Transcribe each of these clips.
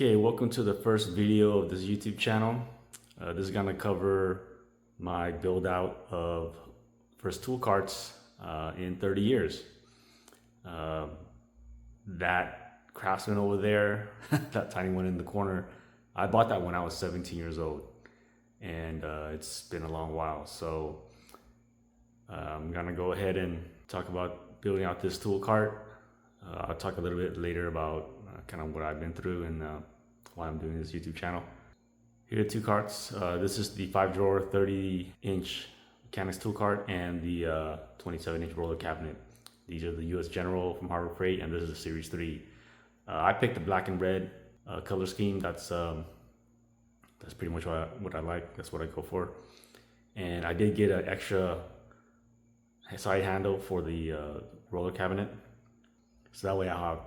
Okay, welcome to the first video of this YouTube channel. This is gonna cover my build out of first tool carts in 30 years. That Craftsman over there, that tiny one in the corner, I bought that when I was 17 years old, and it's been a long while. So I'm gonna go ahead and talk about building out this tool cart. I'll talk a little bit later about kind of what I've been through and why I'm doing this YouTube channel. Here are two carts. This is the 5-drawer 30-inch mechanics tool cart and the 27-inch roller cabinet. These are the US General from Harbor Freight, and this is the Series 3. I picked the black and red color scheme. That's pretty much what I like. That's what I go for. And I did get an extra side handle for the roller cabinet, so that way I have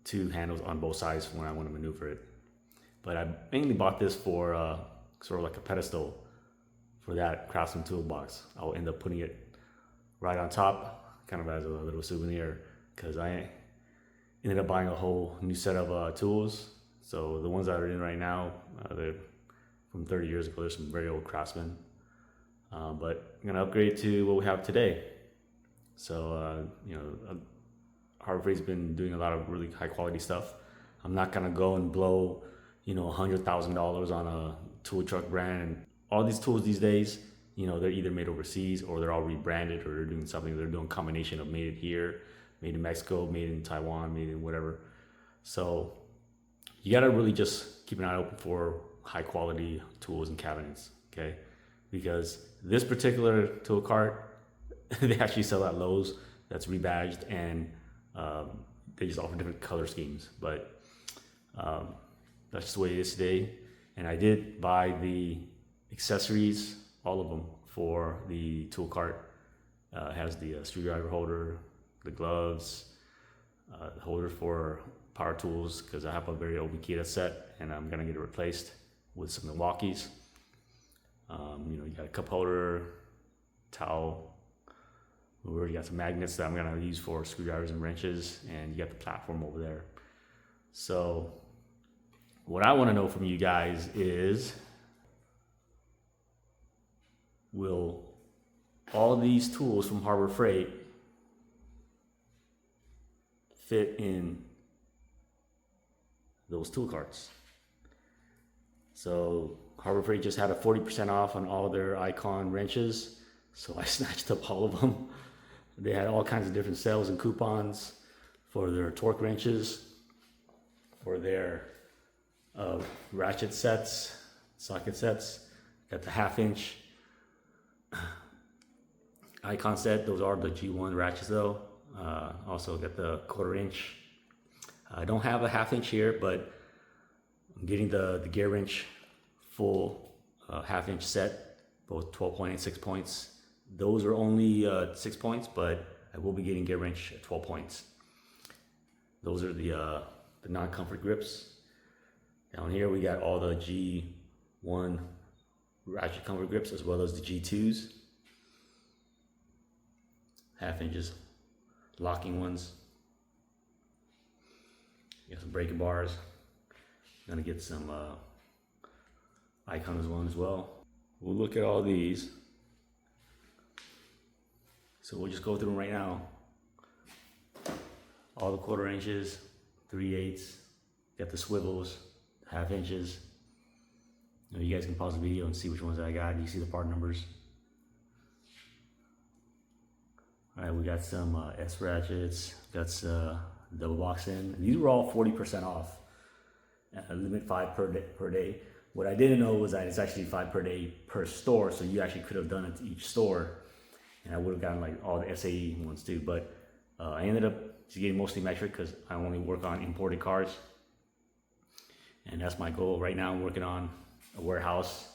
two handles on both sides when I want to maneuver it. But I mainly bought this for sort of like a pedestal for that Craftsman toolbox. I'll end up putting it right on top, kind of as a little souvenir, because I ended up buying a whole new set of tools. So the ones that are in right now, they're from 30 years ago. There's some very old Craftsman, but I'm gonna upgrade to what we have today. So Harbor Freight's been doing a lot of really high quality stuff. I'm not gonna go and blow, $100,000 on a tool truck brand. And all these tools these days, they're either made overseas or they're all rebranded, or they're doing something. They're doing a combination of made here, made in Mexico, made in Taiwan, made in whatever. So you gotta really just keep an eye open for high quality tools and cabinets, okay? Because this particular tool cart, they actually sell at Lowe's. That's rebadged, and they just offer different color schemes, but that's just the way it is today. And I did buy the accessories, all of them, for the tool cart. It has the screwdriver holder, the gloves, the holder for power tools, because I have a very old Makita set and I'm gonna get it replaced with some Milwaukee's. You got a cup holder, towel. We already got some magnets that I'm gonna use for screwdrivers and wrenches, and you got the platform over there. So what I wanna know from you guys is, will all these tools from Harbor Freight fit in those tool carts? So Harbor Freight just had a 40% off on all their Icon wrenches, so I snatched up all of them. They had all kinds of different sales and coupons for their torque wrenches, for their ratchet sets, socket sets. Got the 1/2-inch Icon set. Those are the G1 ratchets though. Also got the 1/4-inch. I don't have a 1/2-inch here, but I'm getting the gear wrench full 1/2-inch set, both 12 point and 6 points. Those are only 6 points, but I will be getting gear wrench at 12 points. Those are the non-comfort grips. Down here we got all the G1 ratchet comfort grips, as well as the G2s, 1/2 inches, locking ones. You got some breaker bars. Gonna get some Icon ones as well. We'll look at all these. So we'll just go through them right now. All the 1/4 inches, 3/8, got the swivels, 1/2 inches. You guys can pause the video and see which ones I got. You see the part numbers. All right, we got some S ratchets, got double box in. These were all 40% off. Limit 5 per day. What I didn't know was that it's actually 5 per day per store, so you actually could have done it to each store, and I would have gotten like all the SAE ones too. But I ended up just getting mostly metric because I only work on imported cars, and that's my goal right now. I'm working on a warehouse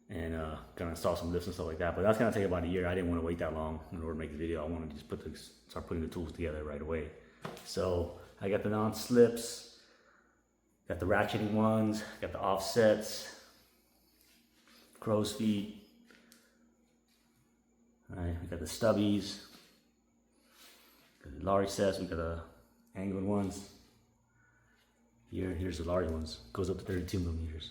and gonna install some lifts and stuff like that, but that's gonna take about a year. I didn't want to wait that long in order to make the video. I want to just start putting the tools together right away. So I got the non-slips, got the ratcheting ones, got the offsets, crow's feet. All right, we got the stubbies, got the large sets, we got the angled ones. Here's the large ones. Goes up to 32 millimeters.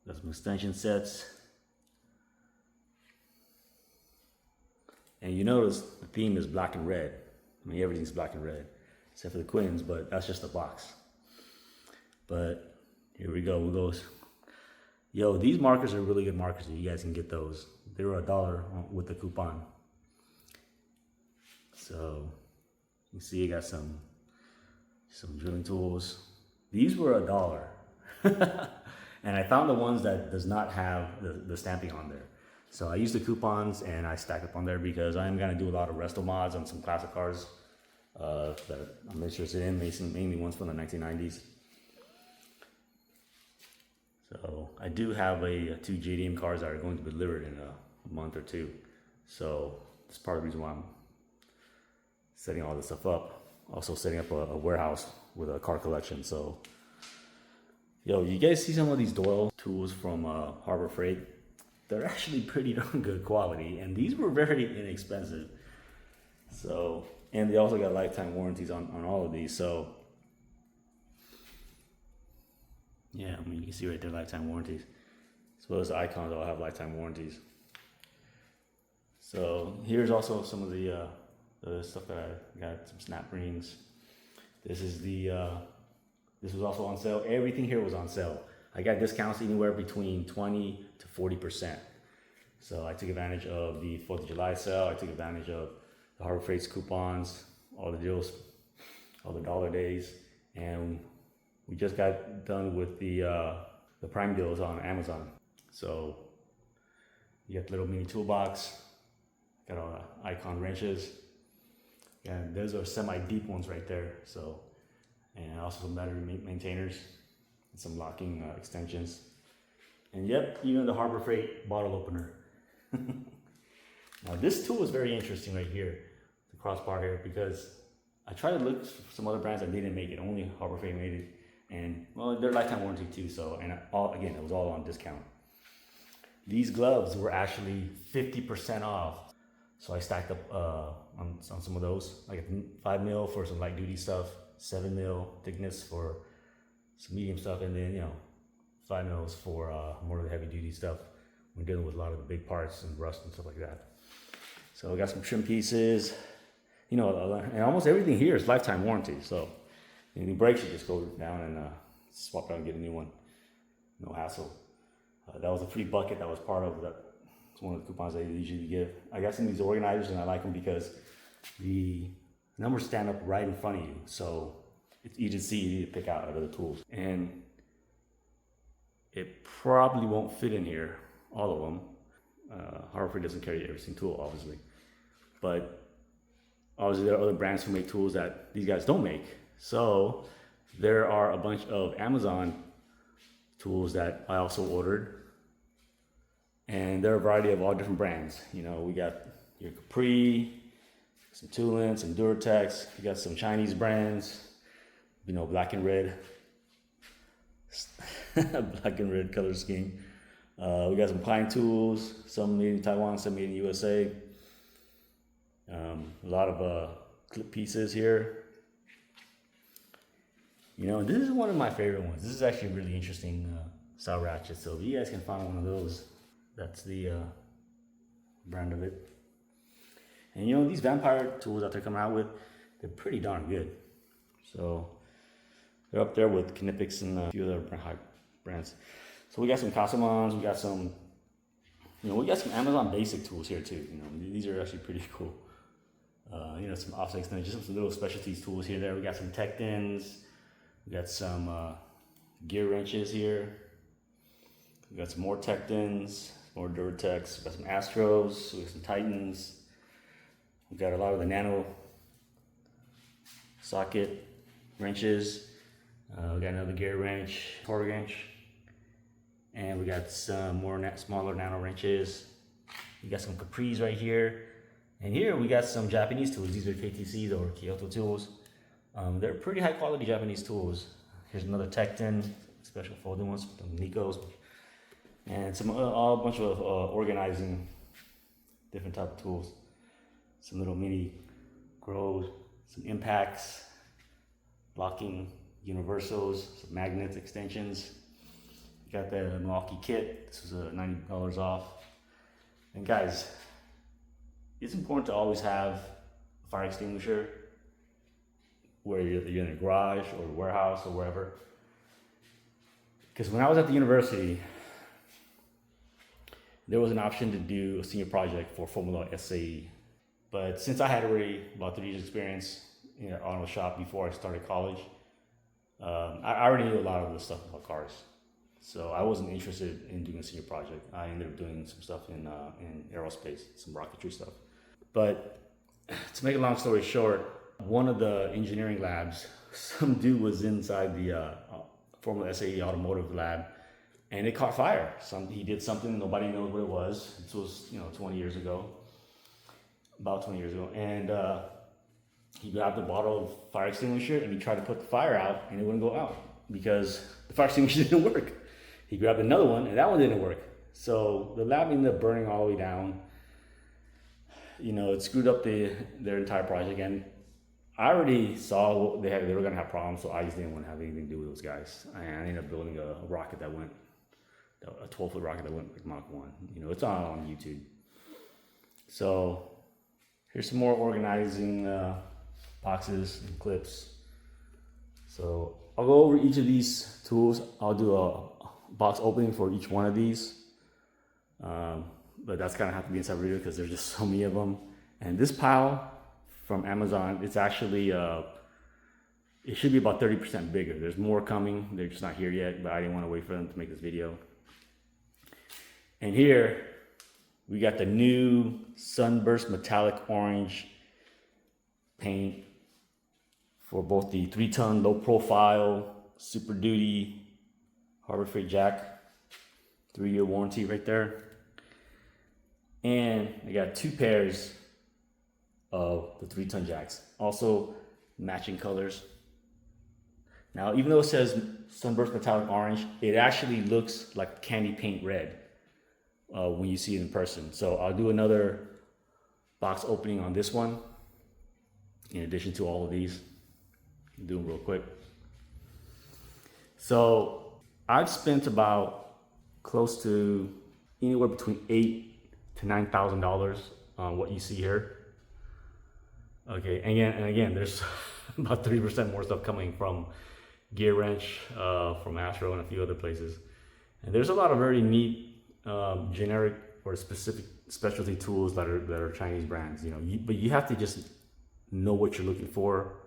Got some extension sets. And you notice the theme is black and red. I mean, everything's black and red, except for the Quins, but that's just the box. But here we go. Yo, these markers are really good markers. You guys can get those. They were $1 with the coupon. So you see, you got some drilling tools. These were $1. And I found the ones that does not have the stamping on there. So I used the coupons and I stacked up on there because I am gonna do a lot of resto mods on some classic cars that I'm interested in, mainly ones from the 1990s. So I do have two JDM cars that are going to be delivered in a month or two. So that's part of the reason why I'm setting all this stuff up. Also setting up a warehouse with a car collection. So, yo, you guys see some of these Doyle tools from Harbor Freight? They're actually pretty darn good quality, and these were very inexpensive. So, and they also got lifetime warranties on all of these. So, yeah, I mean, you can see right there, lifetime warranties. As well as the icons all have lifetime warranties. So here's also some of the stuff that I got, some snap rings. This was also on sale. Everything here was on sale. I got discounts anywhere between 20 to 40%. So I took advantage of the 4th of July sale. I took advantage of the Harbor Freight's coupons, all the deals, all the dollar days. And we just got done with the Prime deals on Amazon. So you got the little mini toolbox, got all the icon wrenches. And those are semi-deep ones right there. So, and also some battery maintainers and some locking extensions. And yep, even the Harbor Freight bottle opener. Now this tool is very interesting right here, the crossbar here, because I tried to look for some other brands that didn't make it. Only Harbor Freight made it, and well, they're lifetime warranty too. So, and again, it was all on discount. These gloves were actually 50% off. So I stacked up on some of those, like 5 mil for some light duty stuff, 7 mil thickness for some medium stuff, and then 5 mils for more of the heavy duty stuff. We're dealing with a lot of the big parts and rust and stuff like that. So we got some trim pieces, and almost everything here is lifetime warranty. So any breaks, you just go down and swap out and get a new one. No hassle. That was a free bucket that was part of that. It's one of the coupons they usually give. I got some of these organizers and I like them because the numbers stand up right in front of you. So it's easy to see, easy to pick out of the tools. And it probably won't fit in here, all of them. Harbor Freight doesn't carry every single tool, obviously. But obviously there are other brands who make tools that these guys don't make. So there are a bunch of Amazon tools that I also ordered. And there are a variety of all different brands. We got your Capri, some Tulin, some Duratex. We got some Chinese brands, black and red. Black and red color scheme. We got some pine tools, some made in Taiwan, some made in USA. A lot of clip pieces here. This is one of my favorite ones. This is actually a really interesting style ratchet. So if you guys can find one of those, that's the brand of it. And these vampire tools that they're coming out with, they're pretty darn good. So they're up there with Knipex and a few other high brands. So we got some Casamans, we got some Amazon basic tools here too. These are actually pretty cool. Some offset extensions, some little specialties tools here. There, we got some Tectins, we got some gear wrenches here. We got some more Tectins, more Duratex. We got some Astros, we got some Titans. We got a lot of the nano socket wrenches. We got another gear wrench, torque wrench. And we got some more smaller nano wrenches. We got some Capris right here. And here we got some Japanese tools. These are KTCs or Kyoto tools. They're pretty high quality Japanese tools. Here's another Tectin, special folding ones, some Nikos. And a bunch of organizing different type of tools. Some little mini grows, some impacts, locking universals, some magnets, extensions. Got the Milwaukee kit. This was $90 off. And guys, it's important to always have a fire extinguisher where you're in a garage or a warehouse or wherever. Because when I was at the university, there was an option to do a senior project for Formula SAE. But since I had already about 3 years experience in an auto shop before I started college, I already knew a lot of the stuff about cars. So I wasn't interested in doing a senior project. I ended up doing some stuff in aerospace, some rocketry stuff. But to make a long story short, one of the engineering labs, some dude was inside the Formula SAE Automotive lab, and it caught fire. He did something, nobody knows what it was. This was, 20 years ago, about 20 years ago. And he grabbed a bottle of fire extinguisher and he tried to put the fire out, and it wouldn't go out because the fire extinguisher didn't work. He grabbed another one and that one didn't work. So the lab ended up burning all the way down. It screwed up their entire project, and I already saw they were gonna have problems, so I just didn't want to have anything to do with those guys. And I ended up building a rocket that went, a 12-foot rocket that went like Mach 1. It's on YouTube. So here's some more organizing boxes and clips. So I'll go over each of these tools. I'll do a box opening for each one of these. But that's gonna have to be inside video because there's just so many of them. And this pile from Amazon, it's actually, it should be about 30% bigger. There's more coming. They're just not here yet, but I didn't want to wait for them to make this video. And here we got the new Sunburst Metallic Orange paint for both the 3-ton low profile Super Duty Harbor Freight jack, 3-year warranty right there. And I got 2 pairs of the 3-ton jacks, also matching colors. Now, even though it says Sunburst Metallic Orange, it actually looks like candy paint red when you see it in person. So I'll do another box opening on this one, in addition to all of these. I'll do them real quick. So I've spent about close to anywhere between $8,000 to $9,000 on what you see here. Okay, and again, there's about 30% more stuff coming from Gear Wrench, from Astro, and a few other places. And there's a lot of very neat generic or specific specialty tools that are Chinese brands. But you have to just know what you're looking for,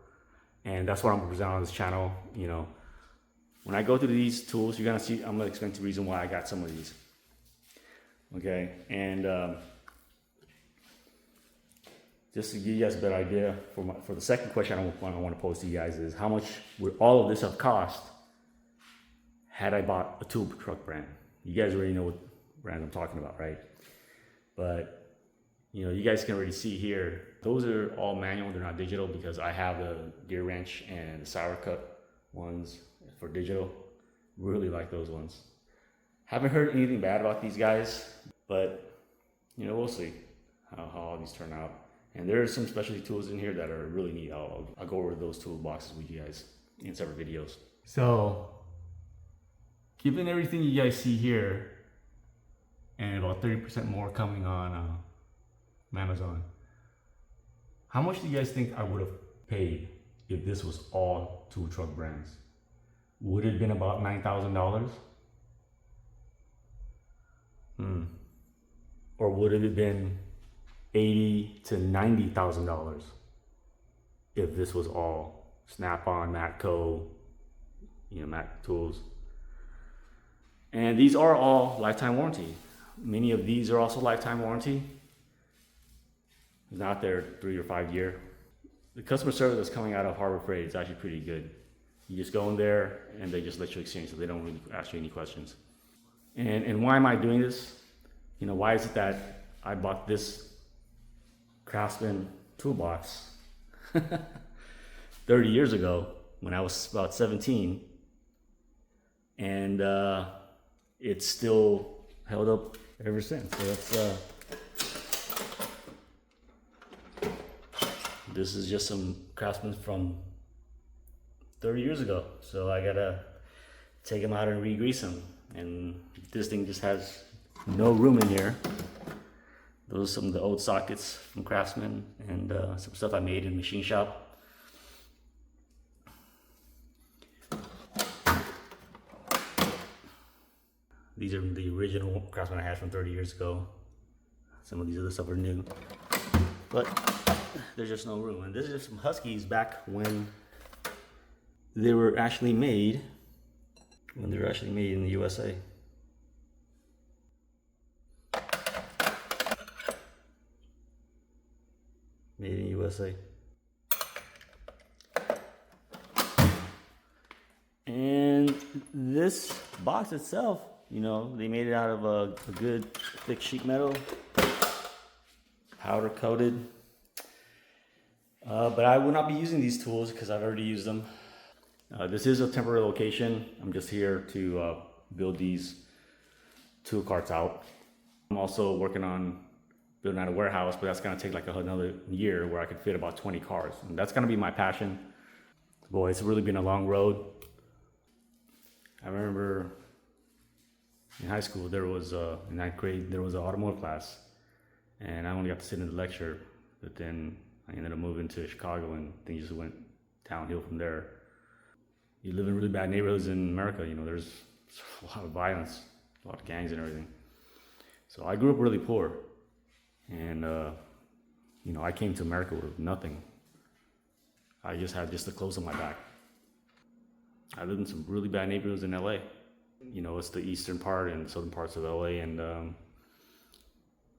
and that's what I'm gonna present on this channel. When I go through these tools, you're gonna see. I'm gonna explain the reason why I got some of these. Okay, and just to give you guys a better idea, for the second question I want to pose to you guys is, how much would all of this have cost had I bought a tool truck brand? You guys already know what brand I'm talking about, right? But you guys can already see here, those are all manual, they're not digital, because I have the Gear Wrench and the Sour Cut ones for digital. Really like those ones. Haven't heard anything bad about these guys, but we'll see how all these turn out. And there are some specialty tools in here that are really neat. I'll go over those toolboxes with you guys in separate videos. So, given everything you guys see here, and about 30% more coming on Amazon, how much do you guys think I would have paid if this was all tool truck brands? Would it have been about $9,000? Or would it have been $80,000 to $90,000 if this was all Snap-on, Matco, Mac tools? And these are all lifetime warranty. Many of these are also lifetime warranty. Not their 3 or 5 year. The customer service that's coming out of Harbor Freight is actually pretty good. You just go in there and they just let you exchange, so they don't really ask you any questions. And why am I doing this? Why is it that I bought this Craftsman toolbox 30 years ago when I was about 17, and it's still held up ever since. So that's this is just some Craftsman from 30 years ago. So I gotta take them out and re-grease them. And this thing just has no room in here. Those are some of the old sockets from Craftsman and some stuff I made in machine shop. These are the original Craftsman I had from 30 years ago. Some of these other stuff are new, but there's just no room. And this is just some Huskies back when they were actually made, in the USA. Made in USA. And this box itself, you know, they made it out of a good thick sheet metal, powder coated. But I will not be using these tools because I've already used them. This is a temporary location. I'm just here to build these tool carts out. I'm also working on building out a warehouse, but that's gonna take like another year where I could fit about 20 cars. And that's gonna be my passion. Boy, it's really been a long road. I remember in high school, there was, in ninth grade, there was an automotive class, and I only got to sit in the lecture, but then I ended up moving to Chicago and things just went downhill from there. You live in really bad neighborhoods in America, you know, there's a lot of violence, a lot of gangs and everything. So I grew up really poor, and you know, I came to America with nothing. I just had the clothes on my back. I lived in some really bad neighborhoods in LA. You know, it's the eastern part and southern parts of LA, and it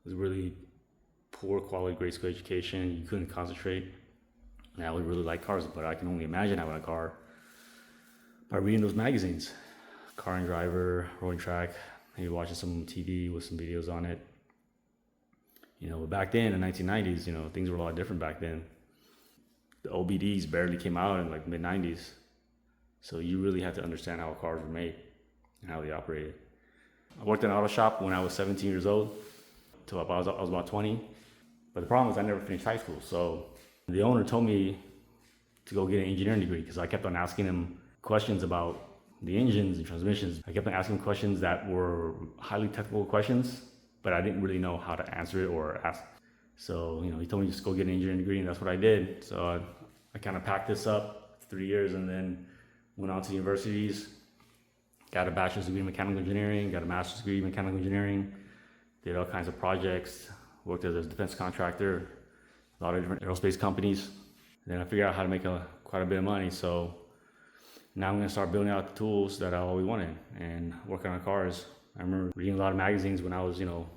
was really poor quality grade school education. You couldn't concentrate. And I would really like cars, but I can only imagine having a car by reading those magazines. Car and Driver, Rolling Track, maybe watching some TV with some videos on it. You know, but back then in the 1990s, you know, things were a lot different back then. The OBDs barely came out in like mid-90s. So you really had to understand how cars were made and how they operated. I worked in an auto shop when I was 17 years old till I was about 20. But the problem was I never finished high school. So the owner told me to go get an engineering degree because I kept on asking him questions about the engines and transmissions. I kept on asking questions that were highly technical questions, but I didn't really know how to answer it or ask. So, you know, he told me just go get an engineering degree, and that's what I did. So I kind of packed this up 3 years and then went on to universities, got a bachelor's degree in mechanical engineering, got a master's degree in mechanical engineering, did all kinds of projects, worked as a defense contractor, a lot of different aerospace companies. And then I figured out how to make quite a bit of money. So now I'm gonna start building out the tools that I always wanted and working on cars. I remember reading a lot of magazines when I was, you know,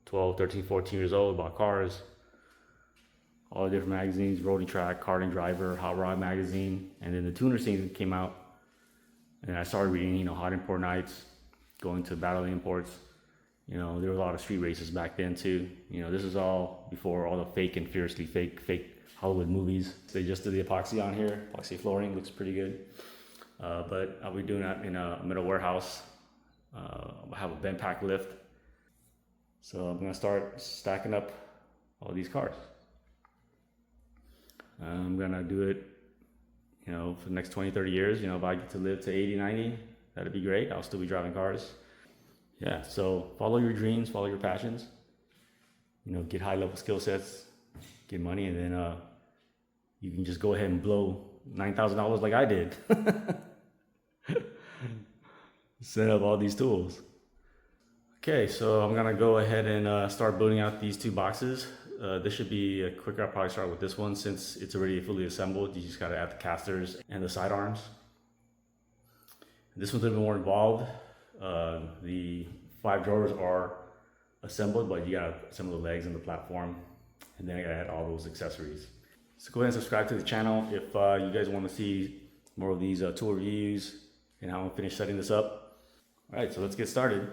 12, 13, 14 years old about cars. All the different magazines, Rolling Track, Car and Driver, Hot Rod magazine, and then the tuner scene came out, and I started reading, you know, Hot Import Nights, going to Battle of the Imports. You know, there were a lot of street races back then too. You know, this is all before all the fake and fiercely fake Hollywood movies. They just did the epoxy on here, epoxy flooring, looks pretty good. But I'll be doing that in a middle warehouse. I'll have a bent pack lift. So I'm gonna start stacking up all these cars. I'm gonna do it, you know, for the next 20, 30 years. You know, if I get to live to 80, 90, that'd be great. I'll still be driving cars. Yeah, so follow your dreams, follow your passions. You know, get high level skill sets, get money, and then you can just go ahead and blow $9,000 like I did. Set up all these tools. Okay, so I'm gonna go ahead and start building out these two boxes. This should be quicker. I'll probably start with this one since it's already fully assembled. You just gotta add the casters and the sidearms. This one's a little bit more involved. The 5 drawers are assembled, but you gotta assemble the legs and the platform, and then I gotta add all those accessories. So go ahead and subscribe to the channel if you guys want to see more of these tool reviews and how I'm gonna finish setting this up. All right, so let's get started.